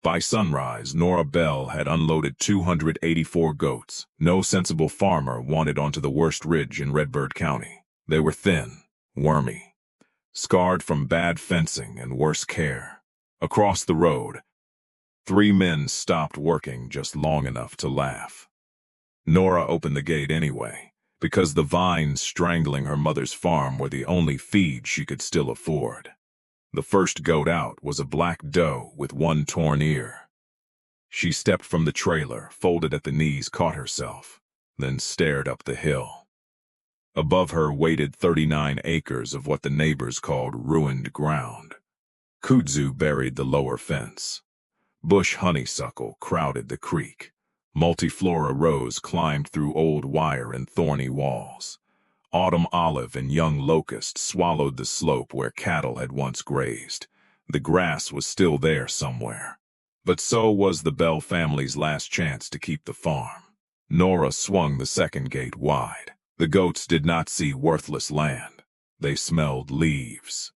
By sunrise, Nora Bell had unloaded 284 goats. No sensible farmer wanted onto the worst ridge in Redbird County. They were thin, wormy, scarred from bad fencing and worse care. Across the road, 3 men stopped working just long enough to laugh. Nora opened the gate anyway, because the vines strangling her mother's farm were the only feed she could still afford. The first goat out was a black doe with one torn ear. She stepped from the trailer, folded at the knees, caught herself, then stared up the hill. Above her waited 39 acres of what the neighbors called ruined ground. Kudzu buried the lower fence. Bush honeysuckle crowded the creek. Multiflora rose climbed through old wire and thorny walls. Autumn olive and young locust swallowed the slope where cattle had once grazed. The grass was still there somewhere. But so was the Bell family's last chance to keep the farm. Nora swung the second gate wide. The goats did not see worthless land. They smelled leaves.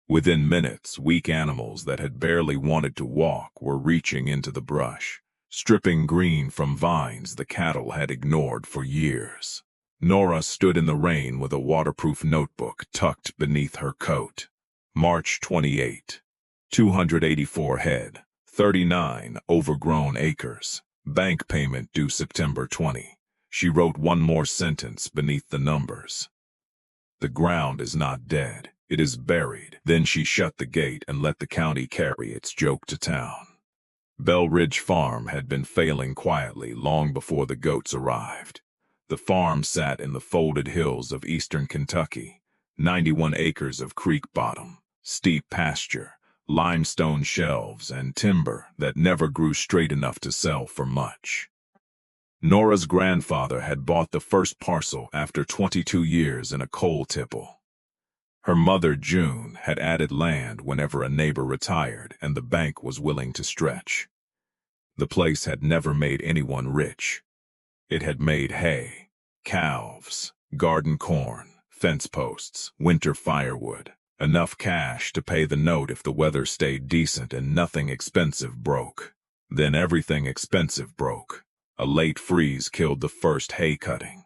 Within minutes, weak animals that had barely wanted to walk were reaching into the brush, stripping green from vines the cattle had ignored for years. Nora stood in the rain with a waterproof notebook tucked beneath her coat. March 28. 284 head, 39 overgrown acres. Bank payment due September 20. She wrote one more sentence beneath the numbers. The ground is not dead, it is buried. Then she shut the gate and let the county carry its joke to town. Bell Ridge Farm had been failing quietly long before the goats arrived. The farm sat in the folded hills of eastern Kentucky, 91 acres of creek bottom, steep pasture, limestone shelves, and timber that never grew straight enough to sell for much. Nora's grandfather had bought the first parcel after 22 years in a coal tipple. Her mother, June, had added land whenever a neighbor retired and the bank was willing to stretch. The place had never made anyone rich. It had made hay, calves, garden corn, fence posts, winter firewood, enough cash to pay the note if the weather stayed decent and nothing expensive broke. Then everything expensive broke. A late freeze killed the first hay cutting.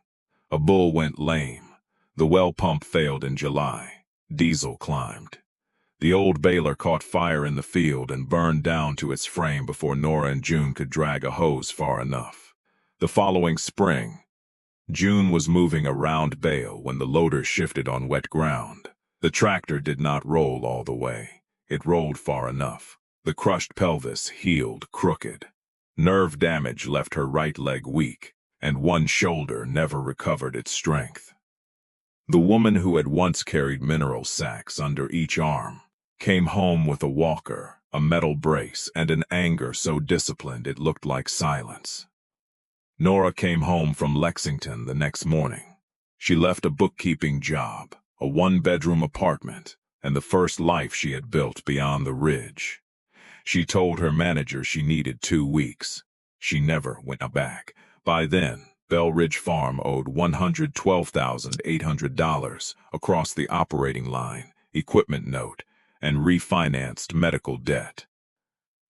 A bull went lame. The well pump failed in July. Diesel climbed. The old baler caught fire in the field and burned down to its frame before Nora and June could drag a hose far enough. The following spring, June was moving a round bale when the loader shifted on wet ground. The tractor did not roll all the way. It rolled far enough. The crushed pelvis healed crooked. Nerve damage left her right leg weak, and one shoulder never recovered its strength. The woman who had once carried mineral sacks under each arm came home with a walker, a metal brace, and an anger so disciplined it looked like silence. Nora came home from Lexington the next morning. She left a bookkeeping job, a one-bedroom apartment, and the first life she had built beyond the ridge. She told her manager she needed 2 weeks. She never went back. By then, Bell Ridge Farm owed $112,800 across the operating line, equipment note, and refinanced medical debt.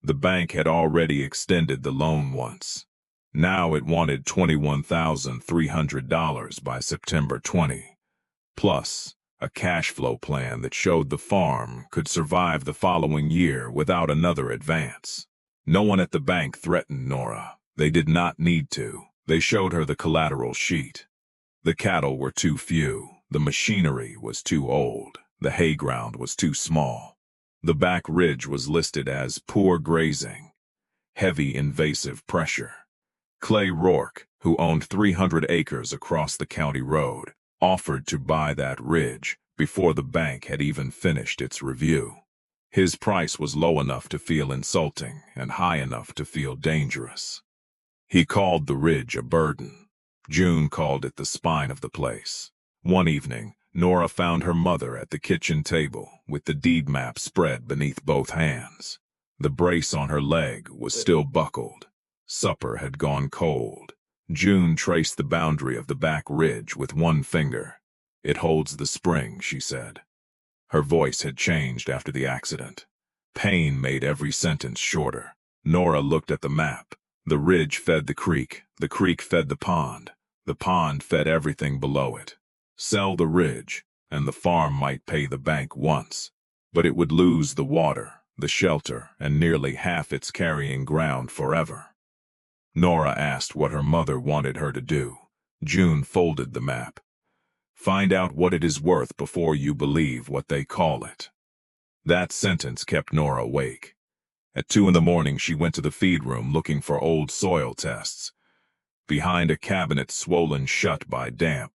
The bank had already extended the loan once. Now it wanted $21,300 by September 20, plus a cash flow plan that showed the farm could survive the following year without another advance. No one at the bank threatened Nora. They did not need to. They showed her the collateral sheet. The cattle were too few. The machinery was too old. The hay ground was too small. The back ridge was listed as poor grazing, heavy invasive pressure. Clay Rourke, who owned 300 acres across the county road, offered to buy that ridge before the bank had even finished its review. His price was low enough to feel insulting and high enough to feel dangerous. He called the ridge a burden. June called it the spine of the place. One evening, Nora found her mother at the kitchen table with the deed map spread beneath both hands. The brace on her leg was still buckled. Supper had gone cold. June traced the boundary of the back ridge with one finger. "It holds the spring," she said. Her voice had changed after the accident. Pain made every sentence shorter. Nora looked at the map. The ridge fed the creek fed the pond fed everything below it. Sell the ridge, and the farm might pay the bank once, but it would lose the water, the shelter, and nearly half its carrying ground forever. Nora asked what her mother wanted her to do. June folded the map. Find out what it is worth before you believe what they call it. That sentence kept Nora awake. At 2 in the morning she went to the feed room looking for old soil tests. Behind a cabinet swollen shut by damp,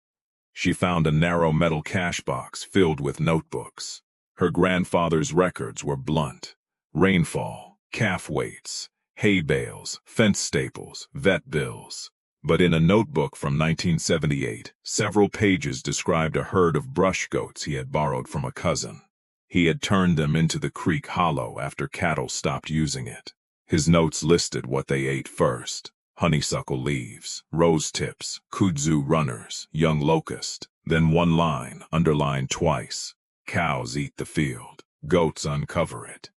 she found a narrow metal cash box filled with notebooks. Her grandfather's records were blunt. Rainfall, calf weights, hay bales, fence staples, vet bills. But in a notebook from 1978, several pages described a herd of brush goats he had borrowed from a cousin. He had turned them into the creek hollow after cattle stopped using it. His notes listed what they ate first: honeysuckle leaves, rose tips, kudzu runners, young locust. Then one line, underlined twice: cows eat the field, goats uncover it.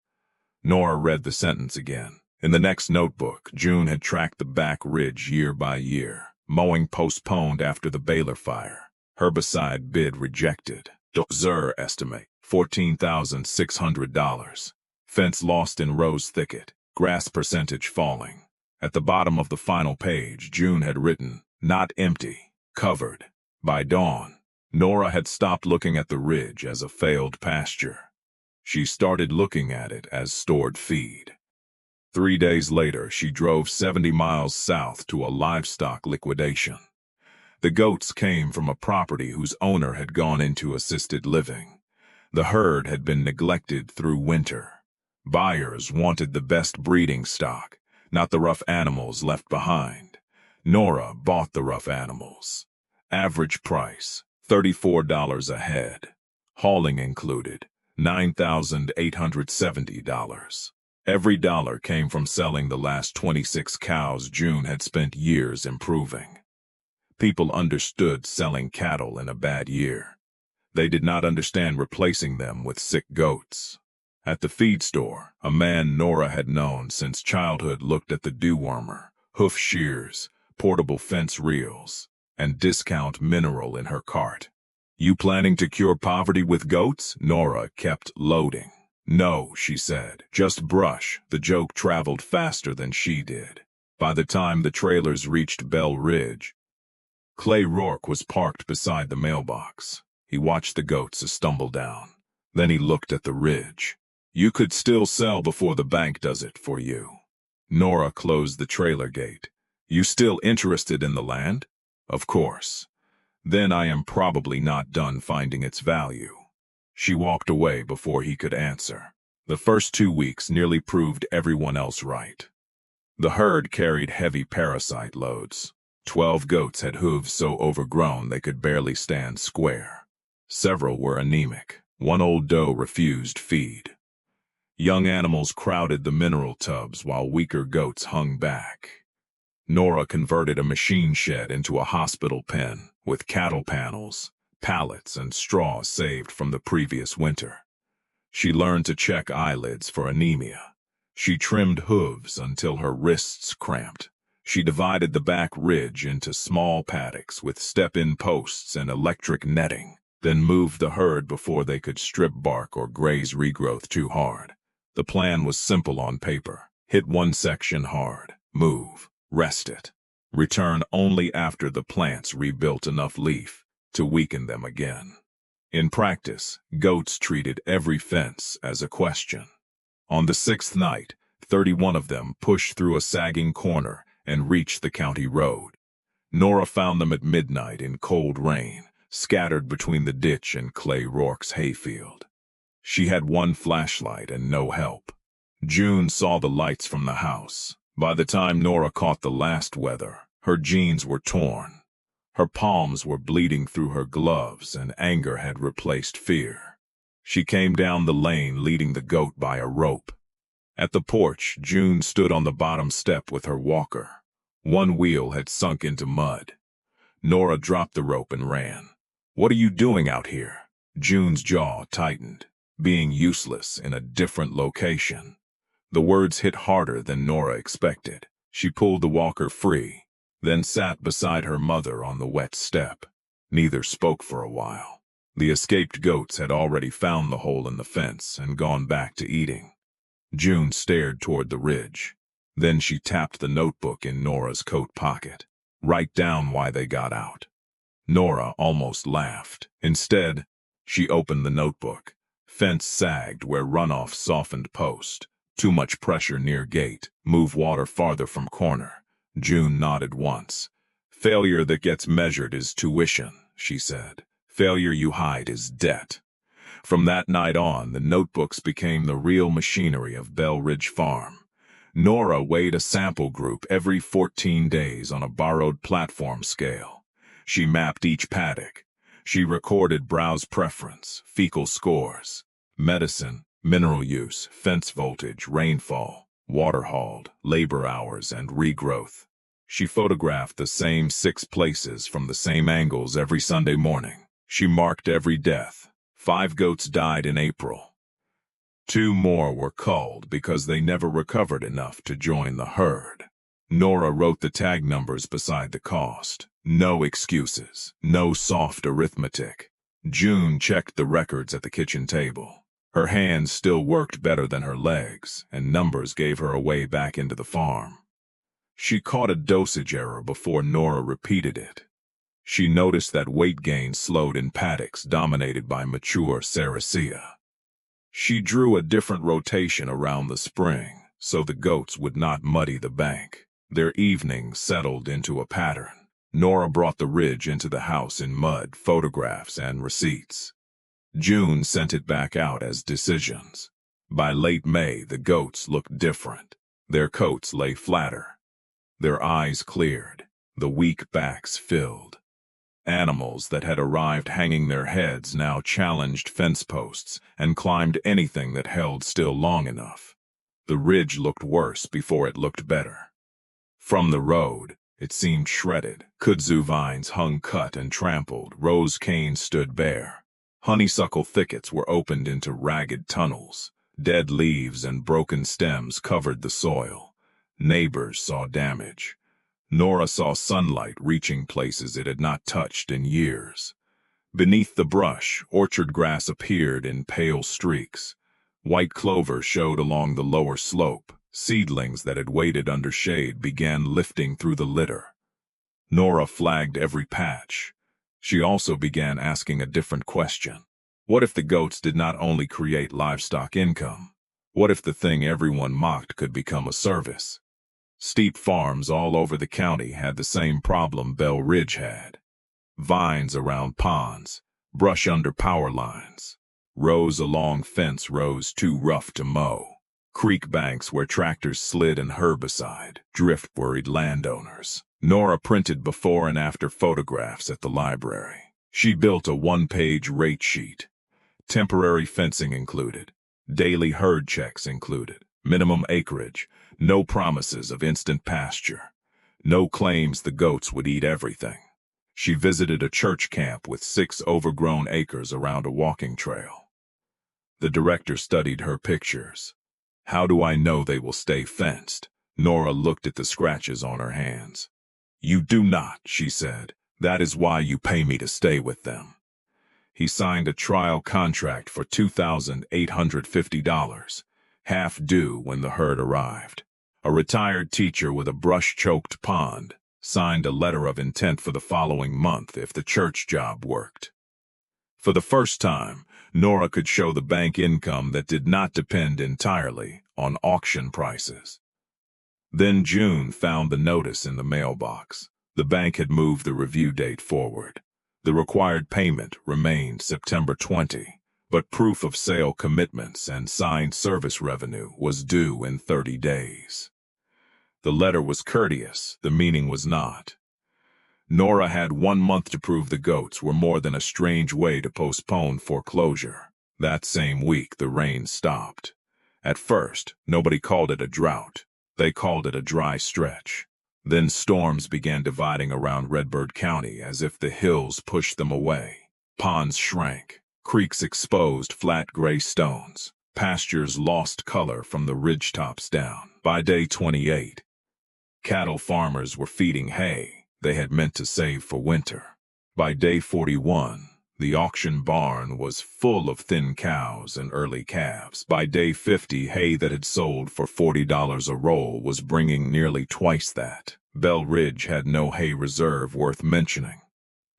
Nora read the sentence again. In the next notebook, June had tracked the back ridge year by year. Mowing postponed after the Baylor fire. Herbicide bid rejected. Dozer estimate, $14,600. Fence lost in rose thicket. Grass percentage falling. At the bottom of the final page, June had written, "Not empty, covered." By dawn, Nora had stopped looking at the ridge as a failed pasture. She started looking at it as stored feed. 3 days later, she drove 70 miles south to a livestock liquidation. The goats came from a property whose owner had gone into assisted living. The herd had been neglected through winter. Buyers wanted the best breeding stock, not the rough animals left behind. Nora bought the rough animals. Average price, $34 a head. Hauling included, $9,870. Every dollar came from selling the last 26 cows June had spent years improving. People understood selling cattle in a bad year. They did not understand replacing them with sick goats. At the feed store, a man Nora had known since childhood looked at the dewormer, hoof shears, portable fence reels, and discount mineral in her cart. "You planning to cure poverty with goats?" Nora kept loading. "No," she said, "just brush." The joke traveled faster than she did. By the time the trailers reached Bell Ridge, Clay Rourke was parked beside the mailbox. He watched the goats stumble down. Then he looked at the ridge. "You could still sell before the bank does it for you." Nora closed the trailer gate. "You still interested in the land?" "Of course." "Then I am probably not done finding its value." She walked away before he could answer. The first 2 weeks nearly proved everyone else right. The herd carried heavy parasite loads. 12 goats had hooves so overgrown they could barely stand square. Several were anemic. One old doe refused feed. Young animals crowded the mineral tubs while weaker goats hung back. Nora converted a machine shed into a hospital pen with cattle panels, pallets, and straw saved from the previous winter. She learned to check eyelids for anemia. She trimmed hooves until her wrists cramped. She divided the back ridge into small paddocks with step-in posts and electric netting, then moved the herd before they could strip bark or graze regrowth too hard. The plan was simple on paper. Hit one section hard, move, rest it. Return only after the plants rebuilt enough leaf to weaken them again. In practice, goats treated every fence as a question. On the 6th night, 31 of them pushed through a sagging corner and reached the county road. Nora found them at midnight in cold rain, scattered between the ditch and Clay Rourke's hayfield. She had one flashlight and no help. June saw the lights from the house. By the time Nora caught the last weather, her jeans were torn. Her palms were bleeding through her gloves, and anger had replaced fear. She came down the lane leading the goat by a rope. At the porch, June stood on the bottom step with her walker. One wheel had sunk into mud. Nora dropped the rope and ran. "What are you doing out here?" June's jaw tightened. Being useless in a different location. The words hit harder than Nora expected. She pulled the walker free, then sat beside her mother on the wet step. Neither spoke for a while. The escaped goats had already found the hole in the fence and gone back to eating. June stared toward the ridge. Then she tapped the notebook in Nora's coat pocket. Write down why they got out. Nora almost laughed. Instead, she opened the notebook. Fence sagged where runoff softened post. Too much pressure near gate. Move water farther from corner. June nodded once. Failure that gets measured is tuition, she said. Failure you hide is debt. From that night on, the notebooks became the real machinery of Bell Ridge Farm. Nora weighed a sample group every 14 days on a borrowed platform scale. She mapped each paddock. She recorded browse preference, fecal scores, medicine, mineral use, fence voltage, rainfall, water hauled, labor hours, and regrowth. She photographed the same 6 places from the same angles every Sunday morning. She marked every death. 5 goats died in April. 2 more were culled because they never recovered enough to join the herd. Nora wrote the tag numbers beside the cost. No excuses, no soft arithmetic. June checked the records at the kitchen table. Her hands still worked better than her legs, and numbers gave her a way back into the farm. She caught a dosage error before Nora repeated it. She noticed that weight gain slowed in paddocks dominated by mature Sericea. She drew a different rotation around the spring, so the goats would not muddy the bank. Their evenings settled into a pattern. Nora brought the ridge into the house in mud, photographs, and receipts. June sent it back out as decisions. By late May, the goats looked different. Their coats lay flatter. Their eyes cleared, the weak backs filled. Animals that had arrived hanging their heads now challenged fence posts and climbed anything that held still long enough. The ridge looked worse before it looked better. From the road, it seemed shredded. Kudzu vines hung cut and trampled. Rose canes stood bare. Honeysuckle thickets were opened into ragged tunnels. Dead leaves and broken stems covered the soil. Neighbors saw damage. Nora saw sunlight reaching places it had not touched in years. Beneath the brush, orchard grass appeared in pale streaks. White clover showed along the lower slope. Seedlings that had waited under shade began lifting through the litter. Nora flagged every patch. She also began asking a different question. What if the goats did not only create livestock income? What if the thing everyone mocked could become a service? Steep farms all over the county had the same problem Bell Ridge had. Vines around ponds, brush under power lines, rows along fence rows too rough to mow, creek banks where tractors slid in herbicide, drift-worried landowners. Nora printed before and after photographs at the library. She built a 1-page rate sheet. Temporary fencing included, daily herd checks included, minimum acreage, no promises of instant pasture, no claims the goats would eat everything. She visited a church camp with 6 overgrown acres around a walking trail. The director studied her pictures. How do I know they will stay fenced? Nora looked at the scratches on her hands. You do not, she said. That is why you pay me to stay with them. He signed a trial contract for $2,850, half due when the herd arrived. A retired teacher with a brush-choked pond signed a letter of intent for the following month if the church job worked. For the first time, Nora could show the bank income that did not depend entirely on auction prices. Then June found the notice in the mailbox. The bank had moved the review date forward. The required payment remained September 20, but proof of sale commitments and signed service revenue was due in 30 days. The letter was courteous, the meaning was not. Nora had 1 month to prove the goats were more than a strange way to postpone foreclosure. That same week, the rain stopped. At first, nobody called it a drought. They called it a dry stretch. Then storms began dividing around Redbird County as if the hills pushed them away. Ponds shrank. Creeks exposed flat gray stones. Pastures lost color from the ridgetops down. By day 28, cattle farmers were feeding hay they had meant to save for winter. By day 41, the auction barn was full of thin cows and early calves. By day 50, hay that had sold for $40 a roll was bringing nearly twice that. Bell Ridge had no hay reserve worth mentioning.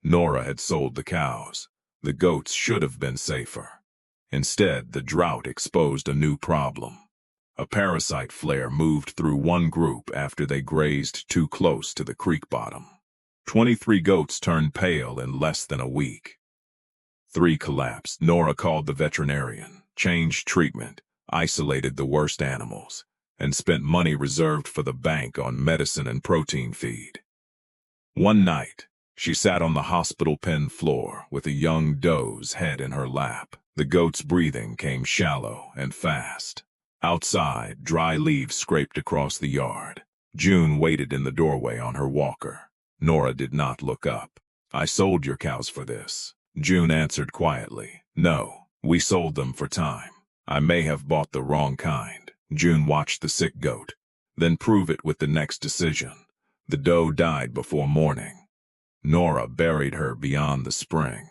Nora had sold the cows. The goats should have been safer. Instead, the drought exposed a new problem. A parasite flare moved through one group after they grazed too close to the creek bottom. 23 goats turned pale in less than a week. 3 collapsed. Nora called the veterinarian, changed treatment, isolated the worst animals, and spent money reserved for the bank on medicine and protein feed. One night, she sat on the hospital pen floor with a young doe's head in her lap. The goat's breathing came shallow and fast. Outside, dry leaves scraped across the yard. June waited in the doorway on her walker. Nora did not look up. "I sold your cows for this," June answered quietly. "No, we sold them for time. I may have bought the wrong kind." June watched the sick goat, then prove it with the next decision. The doe died before morning. Nora buried her beyond the spring.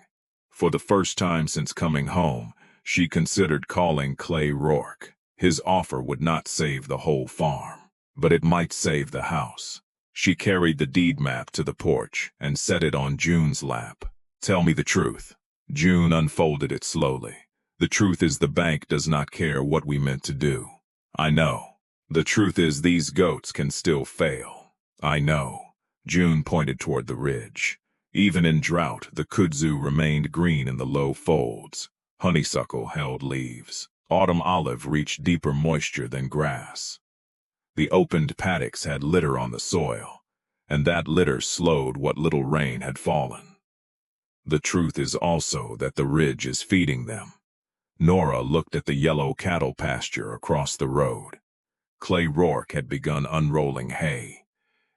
For the first time since coming home, she considered calling Clay Rourke. His offer would not save the whole farm, but it might save the house. She carried the deed map to the porch and set it on June's lap. "Tell me the truth." June unfolded it slowly. "The truth is the bank does not care what we meant to do." "I know. The truth is these goats can still fail." "I know." June pointed toward the ridge. Even in drought, the kudzu remained green in the low folds. Honeysuckle held leaves. Autumn olive reached deeper moisture than grass. The opened paddocks had litter on the soil, and that litter slowed what little rain had fallen. The truth is also that the ridge is feeding them. Nora looked at the yellow cattle pasture across the road. Clay Rourke had begun unrolling hay.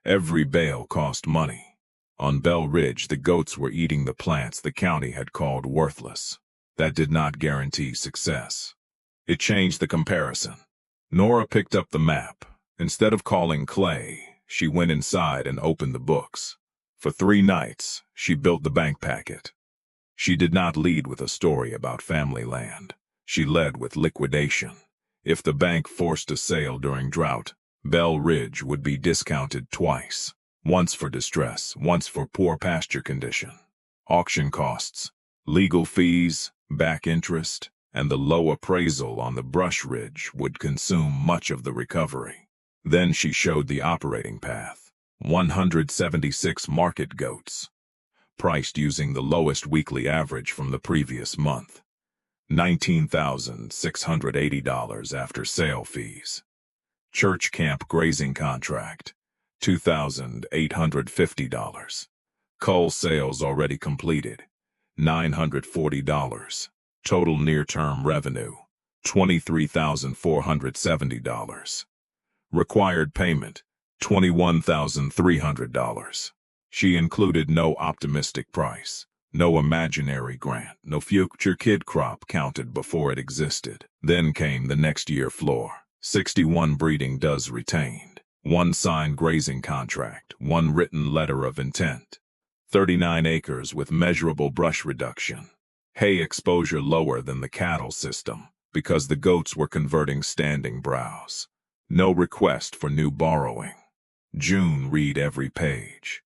Every bale cost money. On Bell Ridge, the goats were eating the plants the county had called worthless. That did not guarantee success. It changed the comparison. Nora picked up the map. Instead of calling Clay, she went inside and opened the books. For 3 nights, she built the bank packet. She did not lead with a story about family land. She led with liquidation. If the bank forced a sale during drought, Bell Ridge would be discounted twice. Once for distress, once for poor pasture condition. Auction costs, legal fees, back interest, and the low appraisal on the brush ridge would consume much of the recovery. Then she showed the operating path. 176 market goats, priced using the lowest weekly average from the previous month. $19,680 after sale fees. Church camp grazing contract, $2,850. Cull sales already completed, $940. Total near-term revenue, $23,470. Required payment, $21,300. She included no optimistic price, no imaginary grant, no future kid crop counted before it existed. Then came the next year floor. 61 breeding does retained, 1 signed grazing contract, 1 written letter of intent. 39 acres with measurable brush reduction. Hay exposure lower than the cattle system because the goats were converting standing browse. No request for new borrowing. June read every page.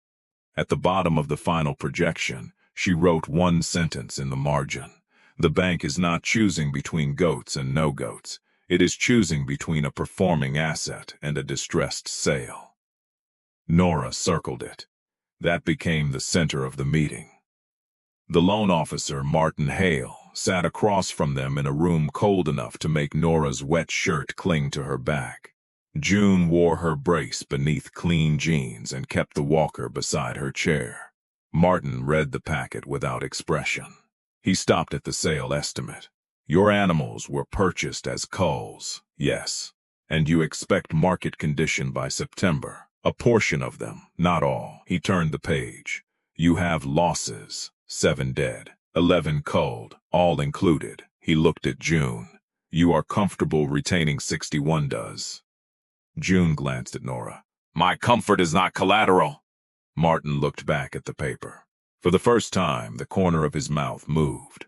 At the bottom of the final projection, she wrote 1 sentence in the margin. The bank is not choosing between goats and no goats. It is choosing between a performing asset and a distressed sale. Nora circled it. That became the center of the meeting. The loan officer, Martin Hale, sat across from them in a room cold enough to make Nora's wet shirt cling to her back. June wore her brace beneath clean jeans and kept the walker beside her chair. Martin read the packet without expression. He stopped at the sale estimate. "Your animals were purchased as culls, yes, and you expect market condition by September. A portion of them, not all." He turned the page. "You have losses, 7 dead, 11 culled, all included." He looked at June. You are comfortable retaining 61 does. June glanced at Nora. My comfort is not collateral. Martin looked back at the paper. For the first time, the corner of his mouth moved.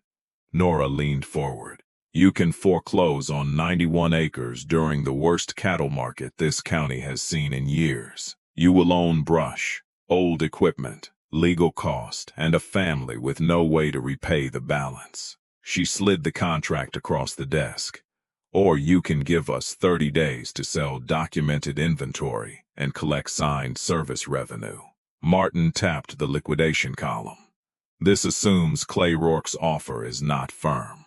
Nora leaned forward. You can foreclose on 91 acres during the worst cattle market this county has seen in years. You will own brush, old equipment, legal cost, and a family with no way to repay the balance. She slid the contract across the desk. Or you can give us 30 days to sell documented inventory and collect signed service revenue. Martin tapped the liquidation column. This assumes Clay Rourke's offer is not firm.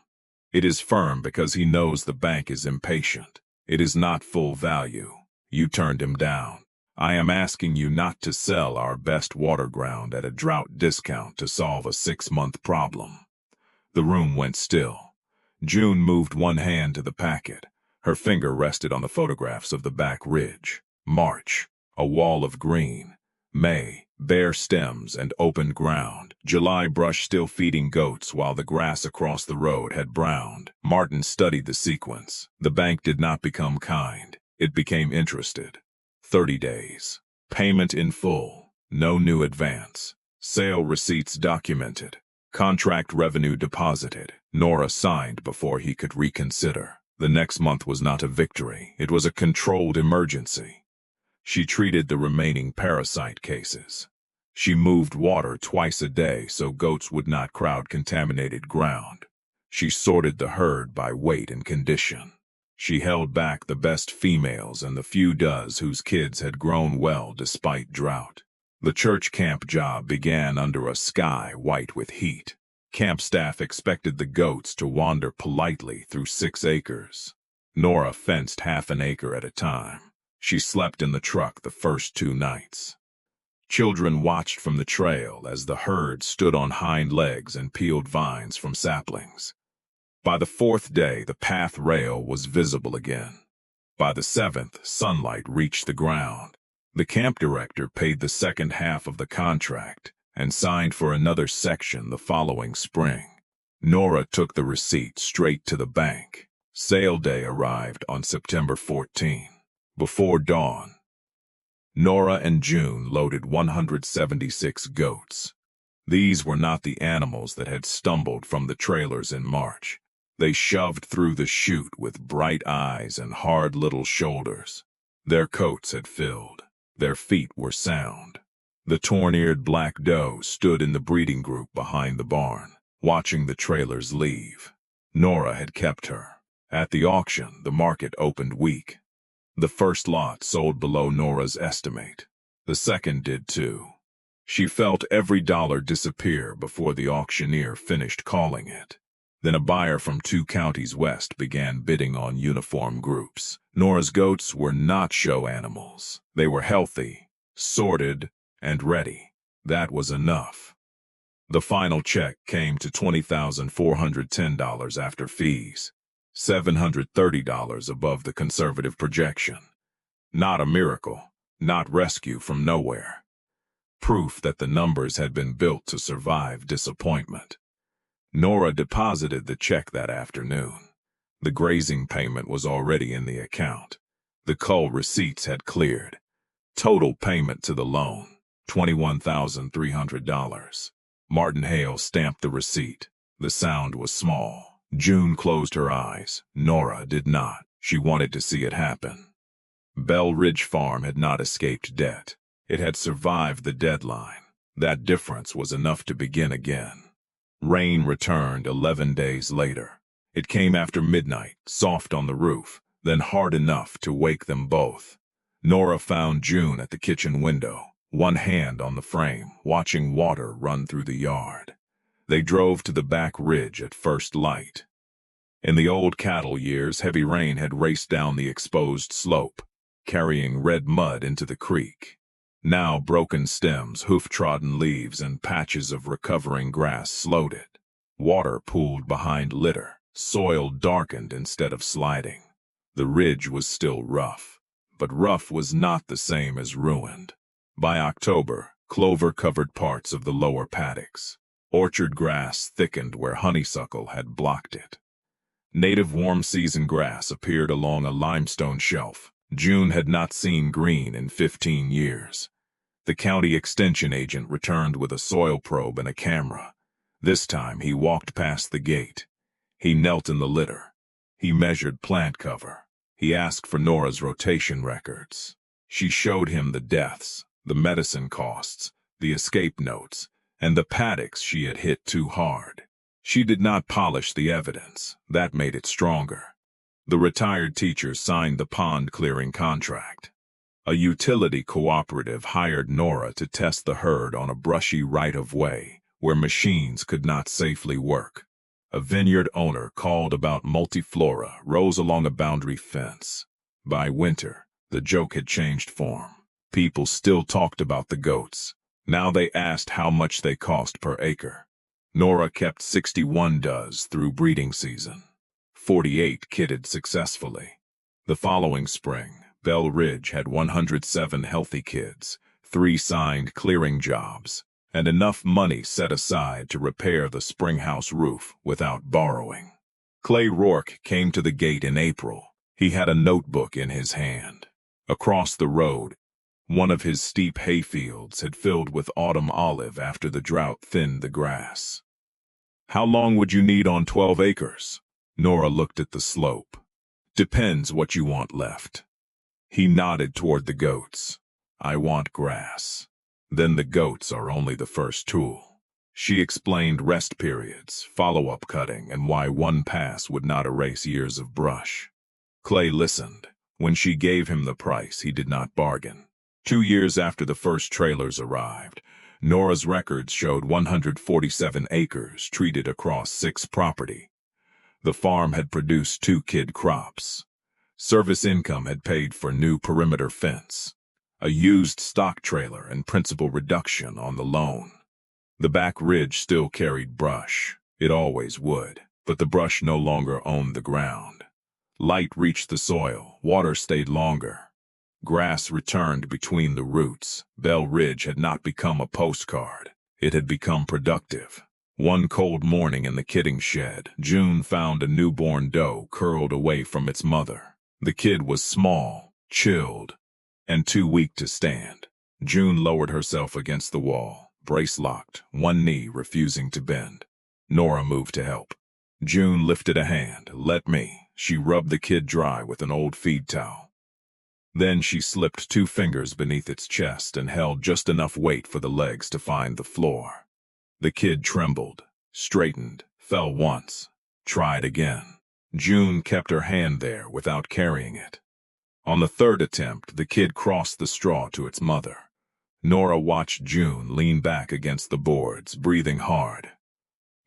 It is firm because he knows the bank is impatient. It is not full value. You turned him down. I am asking you not to sell our best water ground at a drought discount to solve a 6-month problem. The room went still. June moved one hand to the packet. Her finger rested on the photographs of the back ridge. March, a wall of green. May, bare stems and open ground. July, brush still feeding goats while the grass across the road had browned. Martin studied the sequence. The bank did not become kind. It became interested. 30 days. Payment in full. No new advance. Sale receipts documented. Contract revenue deposited. Nora signed before he could reconsider. The next month was not a victory. It was a controlled emergency. She treated the remaining parasite cases. She moved water twice a day so goats would not crowd contaminated ground. She sorted the herd by weight and condition. She held back the best females and the few does whose kids had grown well despite drought. The church camp job began under a sky white with heat. Camp staff expected the goats to wander politely through 6 acres. Nora fenced half an acre at a time. She slept in the truck the first 2 nights. Children watched from the trail as the herd stood on hind legs and peeled vines from saplings. By the 4th day, the path rail was visible again. By the 7th, sunlight reached the ground. The camp director paid the second half of the contract and signed for another section the following spring. Nora took the receipt straight to the bank. Sale day arrived on September 14. Before dawn, Nora and June loaded 176 goats. These were not the animals that had stumbled from the trailers in March. They shoved through the chute with bright eyes and hard little shoulders. Their coats had filled. Their feet were sound. The torn-eared black doe stood in the breeding group behind the barn, watching the trailers leave. Nora had kept her. At the auction, the market opened weak. The first lot sold below Nora's estimate. The second did too. She felt every dollar disappear before the auctioneer finished calling it. Then a buyer from 2 counties west began bidding on uniform groups. Nora's goats were not show animals. They were healthy, sorted, and ready. That was enough. The final check came to $20,410 after fees. $730 above the conservative projection. Not a miracle, not rescue from nowhere. Proof that the numbers had been built to survive disappointment. Nora deposited the check that afternoon. The grazing payment was already in the account. The cull receipts had cleared. Total payment to the loan, $21,300. Martin Hale stamped the receipt. The sound was small. June closed her eyes. Nora did not. She wanted to see it happen. Bell Ridge Farm had not escaped debt. It had survived the deadline. That difference was enough to begin again. Rain returned 11 days later. It came after midnight, soft on the roof, then hard enough to wake them both. Nora found June at the kitchen window, one hand on the frame, watching water run through the yard. They drove to the back ridge at first light. In the old cattle years, heavy rain had raced down the exposed slope, carrying red mud into the creek. Now broken stems, hoof-trodden leaves, and patches of recovering grass slowed it. Water pooled behind litter. Soil darkened instead of sliding. The ridge was still rough, but rough was not the same as ruined. By October, clover covered parts of the lower paddocks. Orchard grass thickened where honeysuckle had blocked it. Native warm-season grass appeared along a limestone shelf. June had not seen green in 15 years. The county extension agent returned with a soil probe and a camera. This time he walked past the gate. He knelt in the litter. He measured plant cover. He asked for Nora's rotation records. She showed him the deaths, the medicine costs, the escape notes, and the paddocks she had hit too hard. She did not polish the evidence. That made it stronger. The retired teacher signed the pond clearing contract. A utility cooperative hired Nora to test the herd on a brushy right-of-way where machines could not safely work. A vineyard owner called about multiflora rose along a boundary fence. By winter, the joke had changed form. People still talked about the goats. Now they asked how much they cost per acre. Nora kept 61 does through breeding season. 48 kidded successfully. The following spring, Bell Ridge had 107 healthy kids, 3 signed clearing jobs, and enough money set aside to repair the springhouse roof without borrowing. Clay Rourke came to the gate in April. He had a notebook in his hand. Across the road, one of his steep hayfields had filled with autumn olive after the drought thinned the grass. "How long would you need on 12 acres? Nora looked at the slope. "Depends what you want left." He nodded toward the goats. "I want grass." "Then the goats are only the first tool." She explained rest periods, follow-up cutting, and why one pass would not erase years of brush. Clay listened. When she gave him the price, he did not bargain. 2 years after the first trailers arrived, Nora's records showed 147 acres treated across 6 property. The farm had produced 2 kid crops. Service income had paid for new perimeter fence, a used stock trailer, and principal reduction on the loan. The back ridge still carried brush. It always would, but the brush no longer owned the ground. Light reached the soil, water stayed longer. Grass returned between the roots. Bell Ridge had not become a postcard. It had become productive. One cold morning in the kidding shed, June found a newborn doe curled away from its mother. The kid was small, chilled, and too weak to stand. June lowered herself against the wall, brace locked, one knee refusing to bend. Nora moved to help. June lifted a hand. "Let me." She rubbed the kid dry with an old feed towel. Then she slipped 2 fingers beneath its chest and held just enough weight for the legs to find the floor. The kid trembled, straightened, fell once, tried again. June kept her hand there without carrying it. On the 3rd attempt, the kid crossed the straw to its mother. Nora watched June lean back against the boards, breathing hard.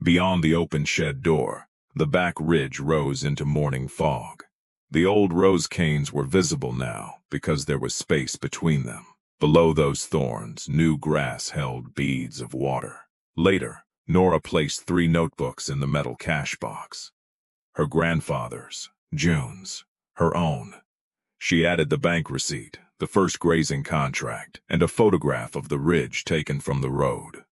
Beyond the open shed door, the back ridge rose into morning fog. The old rose canes were visible now because there was space between them. Below those thorns, new grass held beads of water. Later, Nora placed 3 notebooks in the metal cash box. Her grandfather's, June's, her own. She added the bank receipt, the first grazing contract, and a photograph of the ridge taken from the road.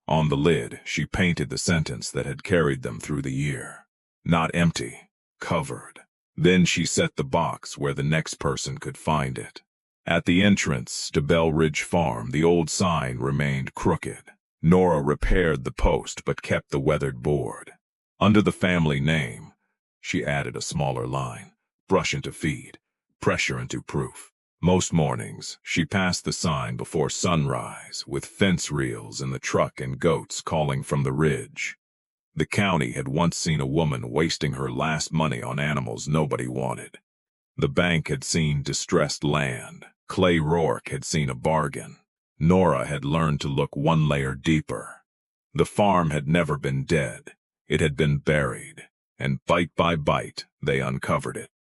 On the lid, she painted the sentence that had carried them through the year. Not empty, covered. Then she set the box where the next person could find it. At the entrance to Bell Ridge Farm, the old sign remained crooked. Nora repaired the post but kept the weathered board. Under the family name, she added a smaller line. Brush into feed, pressure into proof. Most mornings, she passed the sign before sunrise, with fence reels in the truck and goats calling from the ridge. The county had once seen a woman wasting her last money on animals nobody wanted. The bank had seen distressed land. Clay Rourke had seen a bargain. Nora had learned to look one layer deeper. The farm had never been dead. It had been buried, and bite by bite, they uncovered it.